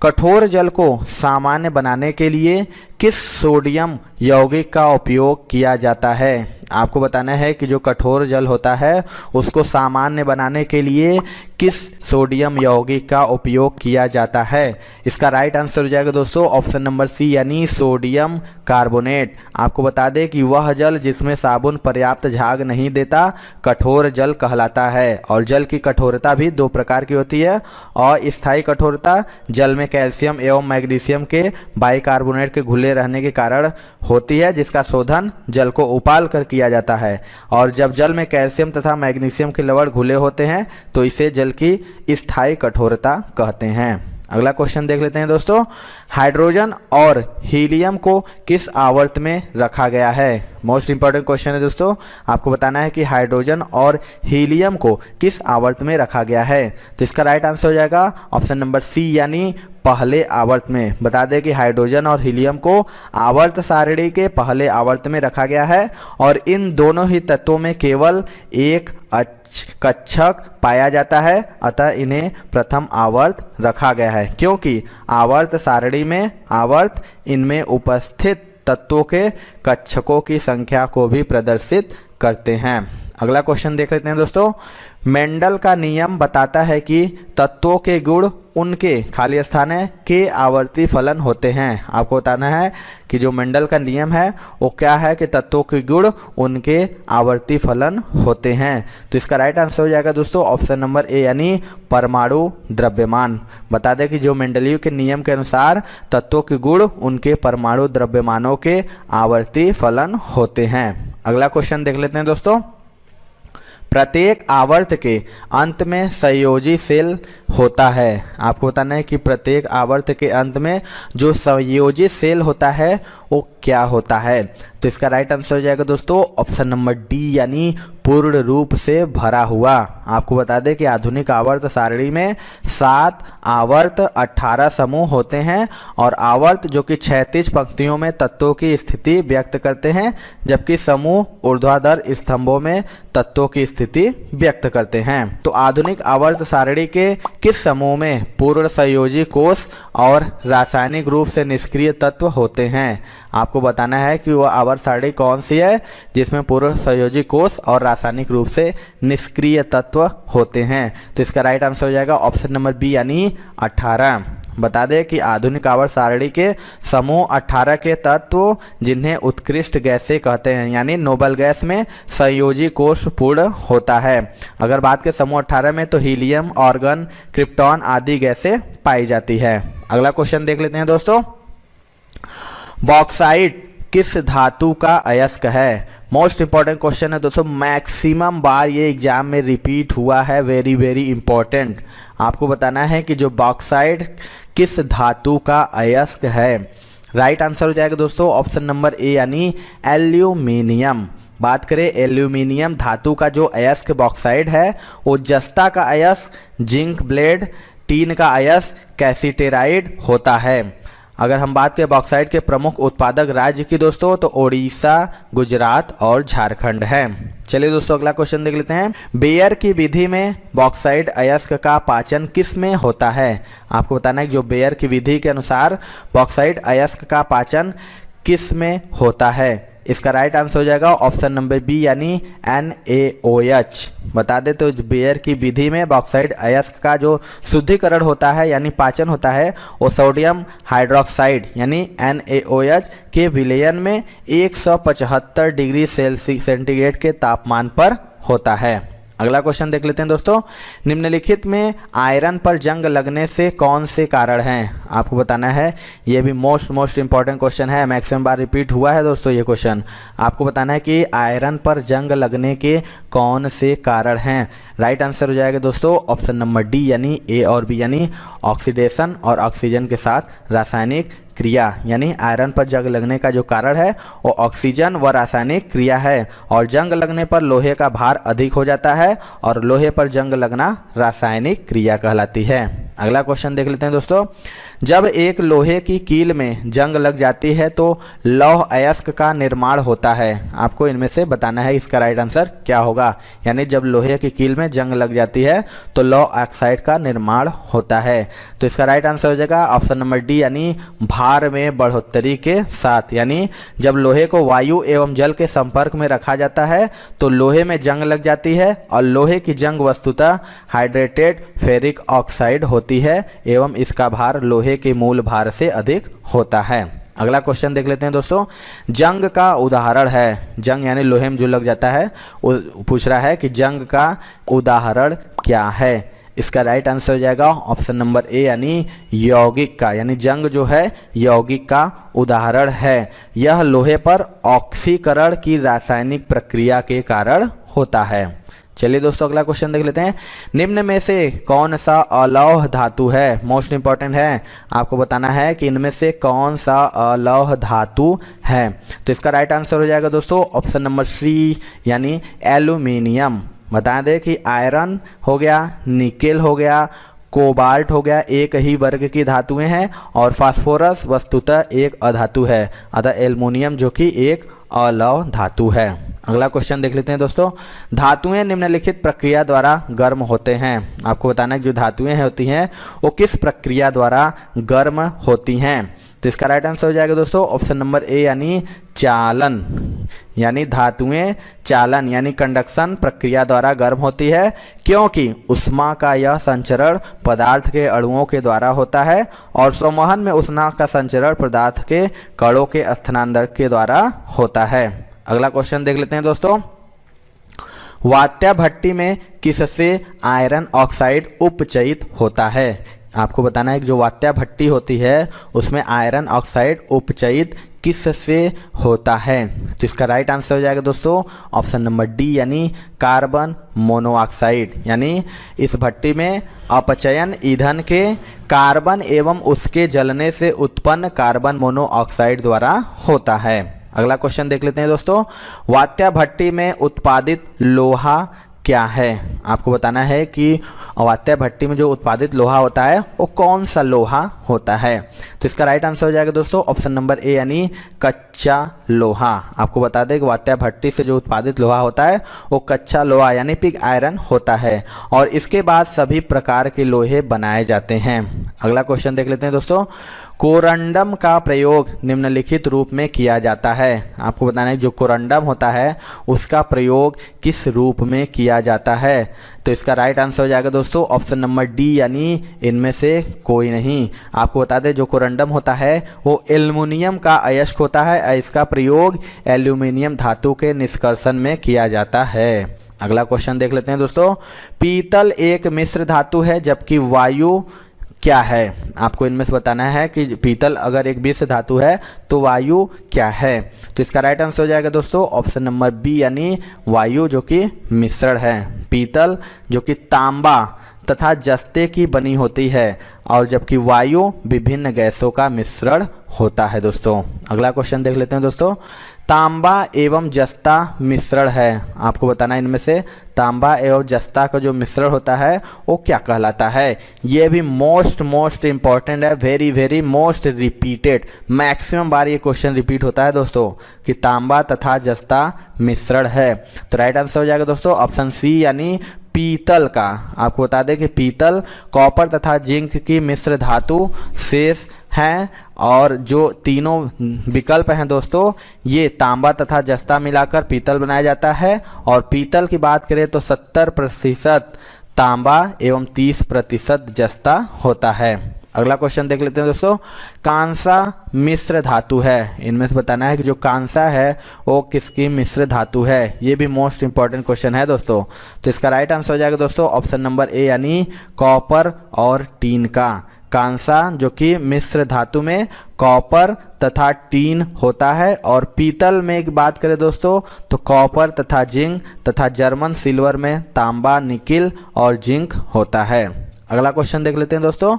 कठोर जल को सामान्य बनाने के लिए किस सोडियम यौगिक का उपयोग किया जाता है। आपको बताना है कि जो कठोर जल होता है उसको सामान्य बनाने के लिए किस सोडियम यौगिक का उपयोग किया जाता है। इसका राइट आंसर हो जाएगा दोस्तों ऑप्शन नंबर सी यानी सोडियम कार्बोनेट। आपको बता दें कि वह जल जिसमें साबुन पर्याप्त झाग नहीं देता कठोर जल कहलाता है। और जल की कठोरता भी 2 प्रकार की होती है। अस्थायी कठोरता जल में कैल्शियम एवं मैग्नीशियम के बाइकार्बोनेट के घुले रहने के कारण होती है जिसका शोधन जल को उबाल कर किया जाता है। और जब जल में कैल्शियम तथा मैग्नीशियम के लवण घुले होते हैं तो इसे जल की स्थायी कठोरता कहते हैं। अगला क्वेश्चन देख लेते हैं दोस्तों। हाइड्रोजन और हीलियम को किस आवर्त में रखा गया है। मोस्ट इंपॉर्टेंट क्वेश्चन है दोस्तों। आपको बताना है कि हाइड्रोजन और हीलियम को किस आवर्त में रखा गया है। तो इसका राइट आंसर हो जाएगा ऑप्शन नंबर सी यानी पहले आवर्त में। बता दें कि हाइड्रोजन और हीलियम को आवर्त सारणी के पहले आवर्त में रखा गया है और इन दोनों ही तत्वों में केवल एक कक्षक पाया जाता है, अतः इन्हें प्रथम आवर्त रखा गया है, क्योंकि आवर्त सारणी में आवर्त इनमें उपस्थित तत्वों के कक्षकों की संख्या को भी प्रदर्शित करते हैं। अगला क्वेश्चन देख लेते हैं दोस्तों। मेंडल का नियम बताता है कि तत्वों के गुण उनके खाली स्थान है के आवर्ती फलन होते हैं। आपको बताना है कि जो मेंडल का नियम है वो क्या है कि तत्वों के गुण उनके आवर्ती फलन होते हैं। तो इसका राइट आंसर हो जाएगा दोस्तों ऑप्शन नंबर ए यानी परमाणु द्रव्यमान। बता दें कि जो मेंडलीव के नियम के अनुसार तत्वों के गुण उनके परमाणु द्रव्यमानों के आवर्ती फलन होते हैं। अगला क्वेश्चन देख लेते हैं दोस्तों। प्रत्येक आवर्त के अंत में संयोजी सेल होता है। आपको बताना है कि प्रत्येक आवर्त के अंत में जो संयोजी सेल होता है वो क्या होता है। तो इसका राइट आंसर हो जाएगा दोस्तों ऑप्शन नंबर डी यानी पूर्ण रूप से भरा हुआ। आपको बता दें कि आधुनिक आवर्त सारणी में 7 आवर्त 18 समूह होते हैं और आवर्त जो कि 36 पंक्तियों में तत्वों की स्थिति व्यक्त करते हैं, जबकि समूह ऊर्ध्वाधर स्तंभों में तत्वों की स्थिति व्यक्त करते हैं। तो आधुनिक आवर्त सारणी के किस समूह में पूर्ण संयोजी कोष और रासायनिक रूप से निष्क्रिय तत्व होते हैं। आपको बताना है कि वह आवर्त सारणी कौन सी है जिसमें पूर्ण संयोजी कोष और रासायनिक रूप से निष्क्रिय तत्व होते हैं। तो इसका राइट आंसर हो जाएगा ऑप्शन नंबर बी यानी 18। बता दें कि आधुनिक आवर्त सारणी के समूह 18 के तत्व जिन्हें उत्कृष्ट गैसें कहते हैं यानी नोबल गैस में संयोजी कोष पूर्ण होता है। अगर बात करें समूह 18 में तो हीलियम, ऑर्गन, क्रिप्टॉन आदि गैसें पाई जाती है। अगला क्वेश्चन देख लेते हैं दोस्तों। बॉक्साइट किस धातु का अयस्क है। मोस्ट इंपॉर्टेंट क्वेश्चन है दोस्तों, मैक्सिमम बार ये एग्जाम में रिपीट हुआ है, वेरी वेरी इंपॉर्टेंट। आपको बताना है कि जो बॉक्साइट किस धातु का अयस्क है। राइट आंसर हो जाएगा दोस्तों ऑप्शन नंबर ए यानी एल्यूमिनियम। बात करें एल्यूमिनियम धातु का जो अयस्क बॉक्साइट है वो जस्ता का अयस्क जिंक ब्लेड, टीन का अयस्क कैसिटेराइड होता है। अगर हम बात करें बॉक्साइट के प्रमुख उत्पादक राज्य की दोस्तों तो ओडिशा, गुजरात और झारखंड है। चलिए दोस्तों अगला क्वेश्चन देख लेते हैं। बेयर की विधि में बॉक्साइट अयस्क का पाचन किस में होता है। आपको बताना है कि जो बेयर की विधि के अनुसार बॉक्साइट अयस्क का पाचन किस में होता है। इसका राइट आंसर हो जाएगा ऑप्शन नंबर बी यानी NaOH। बता दे तो बेयर की विधि में बॉक्साइट अयस्क का जो शुद्धिकरण होता है यानी पाचन होता है वो सोडियम हाइड्रोक्साइड यानी NaOH के विलयन में 175 डिग्री सेंटीग्रेड के तापमान पर होता है। अगला क्वेश्चन देख लेते हैं दोस्तों। निम्नलिखित में आयरन पर जंग लगने से कौन से कारण हैं। आपको बताना है, ये भी मोस्ट इंपॉर्टेंट क्वेश्चन है, मैक्सिमम बार रिपीट हुआ है दोस्तों ये क्वेश्चन। आपको बताना है कि आयरन पर जंग लगने के कौन से कारण हैं। राइट आंसर हो जाएगा दोस्तों ऑप्शन नंबर डी यानी ए और बी यानी ऑक्सीडेशन और ऑक्सीजन के साथ रासायनिक क्रिया। यानी आयरन पर जंग लगने का जो कारण है वो ऑक्सीजन व रासायनिक क्रिया है और जंग लगने पर लोहे का भार अधिक हो जाता है और लोहे पर जंग लगना रासायनिक क्रिया कहलाती है। अगला क्वेश्चन देख लेते हैं दोस्तों। जब एक लोहे की कील में जंग लग जाती है तो लौह अयस्क का निर्माण होता है। आपको इनमें से बताना है इसका राइट आंसर क्या होगा। यानी जब लोहे की कील में जंग लग जाती है तो लौह ऑक्साइड का निर्माण होता है। तो इसका राइट आंसर हो जाएगा ऑप्शन नंबर डी यानी भार में बढ़ोतरी के साथ। यानी जब लोहे को वायु एवं जल के संपर्क में रखा जाता है तो लोहे में जंग लग जाती है और लोहे की जंग वस्तुतः हाइड्रेटेड फेरिक ऑक्साइड होती है एवं इसका भार लोहे के मूल भार से अधिक होता है। अगला क्वेश्चन देख लेते हैं दोस्तों। जंग का उदाहरण है, जंग यानी लोहे में जो लग जाता है, पूछ रहा है कि जंग का उदाहरण क्या है। इसका राइट आंसर हो जाएगा ऑप्शन नंबर ए यानी यौगिक का। यानी जंग जो है यौगिक का उदाहरण है। यह लोहे पर ऑक्सीकरण की रासायनिक प्रक्रिया के कारण होता है। चलिए दोस्तों अगला क्वेश्चन देख लेते हैं। निम्न में से कौन सा अलौह धातु है। मोस्ट इंपॉर्टेंट है, आपको बताना है कि इनमें से कौन सा अलौह धातु है। तो इसका राइट आंसर हो जाएगा दोस्तों ऑप्शन नंबर सी यानी एल्यूमिनियम। बता दें कि आयरन हो गया, निकेल हो गया, कोबाल्ट हो गया, एक ही वर्ग की धातुएं हैं, और फास्फोरस वस्तुतः एक अधातु है, अतः एल्युमिनियम जो कि एक अलौह धातु है। अगला क्वेश्चन देख लेते हैं दोस्तों। धातुएं निम्नलिखित प्रक्रिया द्वारा गर्म होते हैं। आपको बताना है कि जो धातुएं होती हैं वो किस प्रक्रिया द्वारा गर्म होती हैं। तो इसका राइट आंसर हो जाएगा दोस्तों ऑप्शन नंबर ए यानी चालन, यानी धातुएं चालन यानी कंडक्शन प्रक्रिया द्वारा गर्म होती है, क्योंकि ऊष्मा का यह संचरण पदार्थ के अणुओं के द्वारा होता है और संवहन में ऊष्मा का संचरण पदार्थ के कणों के स्थानांतरण के द्वारा होता है। अगला क्वेश्चन देख लेते हैं दोस्तों। वात्या भट्टी में किससे आयरन ऑक्साइड उपचयित होता है। आपको बताना है कि जो वात्या भट्टी होती है उसमें आयरन ऑक्साइड उपचयित किससे होता है। तो इसका राइट आंसर हो जाएगा दोस्तों ऑप्शन नंबर डी यानी कार्बन मोनोऑक्साइड, यानी इस भट्टी में अपचयन ईंधन के कार्बन एवं उसके जलने से उत्पन्न कार्बन मोनोऑक्साइड द्वारा होता है। अगला क्वेश्चन देख लेते हैं दोस्तों। वात्या भट्टी में उत्पादित लोहा क्या है। आपको बताना है कि वात्या भट्टी में जो उत्पादित लोहा होता है वो कौन सा लोहा होता है। तो इसका राइट आंसर हो जाएगा दोस्तों ऑप्शन नंबर ए यानी कच्चा लोहा। आपको बता दें कि वात्या भट्टी से जो उत्पादित लोहा होता है वो कच्चा लोहा यानी पिग आयरन होता है, और इसके बाद सभी प्रकार के लोहे बनाए जाते हैं। अगला क्वेश्चन देख लेते हैं दोस्तों। कोरंडम का प्रयोग निम्नलिखित रूप में किया जाता है। आपको बताना है जो कोरंडम होता है उसका प्रयोग किस रूप में किया जाता है। तो इसका राइट आंसर हो जाएगा दोस्तों ऑप्शन नंबर डी यानी इनमें से कोई नहीं। आपको बता दें जो कोरंडम होता है वो एल्युमिनियम का अयस्क होता है, इसका प्रयोग एल्यूमिनियम धातु के निष्कर्षण में किया जाता है। अगला क्वेश्चन देख लेते हैं दोस्तों। पीतल एक मिश्र धातु है जबकि वायु क्या है। आपको इनमें से बताना है कि पीतल अगर एक मिश्र धातु है तो वायु क्या है। तो इसका राइट आंसर हो जाएगा दोस्तों ऑप्शन नंबर बी यानी वायु जो कि मिश्रण है। पीतल जो कि तांबा तथा जस्ते की बनी होती है, और जबकि वायु विभिन्न गैसों का मिश्रण होता है दोस्तों। अगला क्वेश्चन देख लेते हैं दोस्तों। तांबा एवं जस्ता मिश्रण है। आपको बताना है इनमें से तांबा एवं जस्ता का जो मिश्रण होता है वो क्या कहलाता है। ये भी मोस्ट इंपॉर्टेंट है, वेरी मोस्ट रिपीटेड, मैक्सिमम बार ये क्वेश्चन रिपीट होता है दोस्तों कि तांबा तथा जस्ता मिश्रण है। तो राइट आंसर हो जाएगा दोस्तों ऑप्शन सी यानी पीतल का। आपको बता दें कि पीतल कॉपर तथा जिंक की मिश्र धातु शेष हैं, और जो तीनों विकल्प हैं दोस्तों ये तांबा तथा जस्ता मिलाकर पीतल बनाया जाता है, और पीतल की बात करें तो 70% तांबा एवं 30% जस्ता होता है। अगला क्वेश्चन देख लेते हैं दोस्तों। कांसा मिश्र धातु है। इनमें से बताना है कि जो कांसा है वो किसकी मिश्र धातु है। ये भी मोस्ट इंपॉर्टेंट क्वेश्चन है दोस्तों। तो इसका राइट आंसर हो जाएगा दोस्तों ऑप्शन नंबर ए यानी कॉपर और टीन का। कांसा जो कि मिश्र धातु में कॉपर तथा टीन होता है, और पीतल में एक बात करें दोस्तों तो कॉपर तथा जिंक तथा जर्मन सिल्वर में तांबा निकिल और जिंक होता है। अगला क्वेश्चन देख लेते हैं दोस्तों।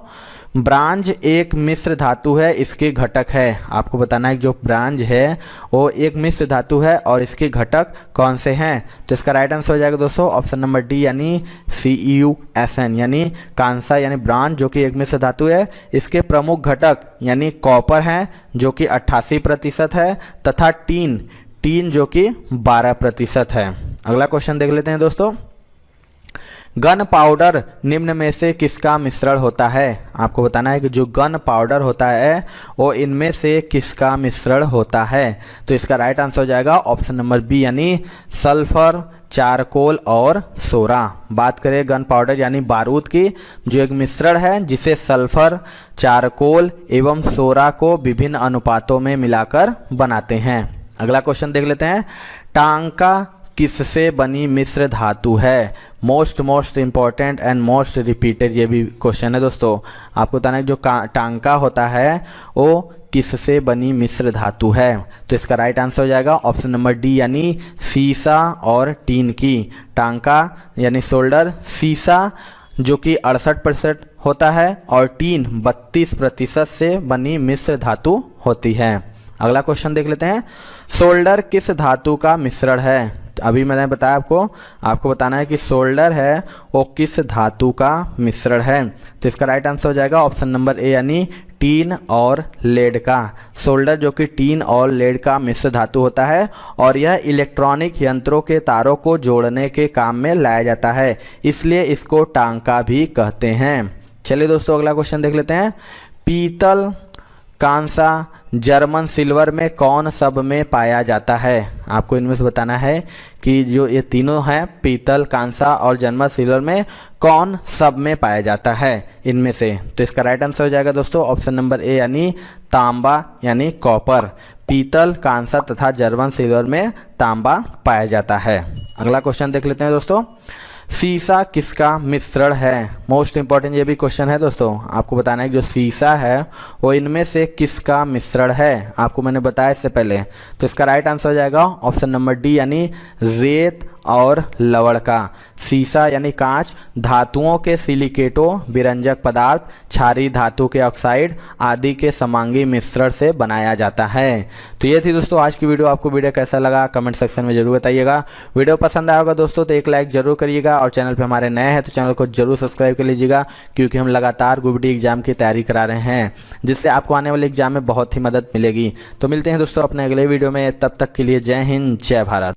ब्रांज एक मिश्र धातु है, इसके घटक है। आपको बताना है कि जो ब्रांज है वो एक मिश्र धातु है और इसके घटक कौन से हैं। तो इसका राइट आंसर हो जाएगा दोस्तों ऑप्शन नंबर डी यानी CuSn, यानी कांसा यानी ब्रांज जो कि एक मिश्र धातु है। इसके प्रमुख घटक यानी कॉपर हैं जो कि 88% है, तथा टीन जो कि 12% है। अगला क्वेश्चन देख लेते हैं दोस्तों। गन पाउडर निम्न में से किसका मिश्रण होता है। आपको बताना है कि जो गन पाउडर होता है वो इनमें से किसका मिश्रण होता है। तो इसका राइट आंसर हो जाएगा ऑप्शन नंबर बी यानी सल्फर, चारकोल और सोरा। बात करें गन पाउडर यानी बारूद की, जो एक मिश्रण है जिसे सल्फर, चारकोल एवं सोरा को विभिन्न अनुपातों में मिलाकर बनाते हैं। अगला क्वेश्चन देख लेते हैं। टांका किससे बनी मिश्र धातु है। Most important and most repeated ये भी क्वेश्चन है दोस्तों। आपको बताना है जो टांका होता है वो किससे बनी मिश्र धातु है। तो इसका राइट आंसर हो जाएगा ऑप्शन नंबर डी यानी सीसा और टीन की। टांका यानी शोल्डर, सीसा जो कि 68% होता है, और टीन 32% से बनी मिश्र धातु होती है। अगला क्वेश्चन देख लेते हैं। शोल्डर किस धातु का मिश्रण है। अभी मैंने बताया आपको बताना है कि सोल्डर है वो किस धातु का मिश्रण है। तो इसका राइट आंसर हो जाएगा ऑप्शन नंबर ए यानी टीन और लेड का। सोल्डर जो कि टीन और लेड का मिश्र धातु होता है और यह इलेक्ट्रॉनिक यंत्रों के तारों को जोड़ने के काम में लाया जाता है, इसलिए इसको टांका भी कहते हैं। चलिए दोस्तों अगला क्वेश्चन देख लेते हैं। पीतल, कांसा, जर्मन सिल्वर में कौन सब में पाया जाता है? आपको इनमें से बताना है कि जो ये तीनों हैं पीतल, कांसा और जर्मन सिल्वर में कौन सब में पाया जाता है इनमें से। तो इसका राइट आंसर हो जाएगा दोस्तों ऑप्शन नंबर ए यानी तांबा यानी कॉपर। पीतल, कांसा तथा जर्मन सिल्वर में तांबा पाया जाता है। अगला क्वेश्चन देख लेते हैं दोस्तों। सीसा किसका मिश्रण है? मोस्ट इंपॉर्टेंट ये भी क्वेश्चन है दोस्तों। आपको बताना है कि जो सीसा है वो इनमें से किसका मिश्रण है, आपको मैंने बताया इससे पहले। तो इसका राइट आंसर हो जाएगा ऑप्शन नंबर डी यानी रेत और लवण का। सीसा यानी कांच धातुओं के सिलिकेटों, विरंजक पदार्थ, क्षारीय धातु के ऑक्साइड आदि के समांगी मिश्रण से बनाया जाता है। तो ये थी दोस्तों आज की वीडियो। आपको वीडियो कैसा लगा कमेंट सेक्शन में जरूर बताइएगा। वीडियो पसंद आया होगा दोस्तों तो एक लाइक जरूर करिएगा और चैनल पे हमारे नए हैं तो चैनल को जरूर सब्सक्राइब कर लीजिएगा, क्योंकि हम लगातार ग्रुप डी एग्जाम की तैयारी करा रहे हैं जिससे आपको आने वाले एग्जाम में बहुत ही मदद मिलेगी। तो मिलते हैं दोस्तों अपने अगले वीडियो में, तब तक के लिए जय हिंद जय भारत।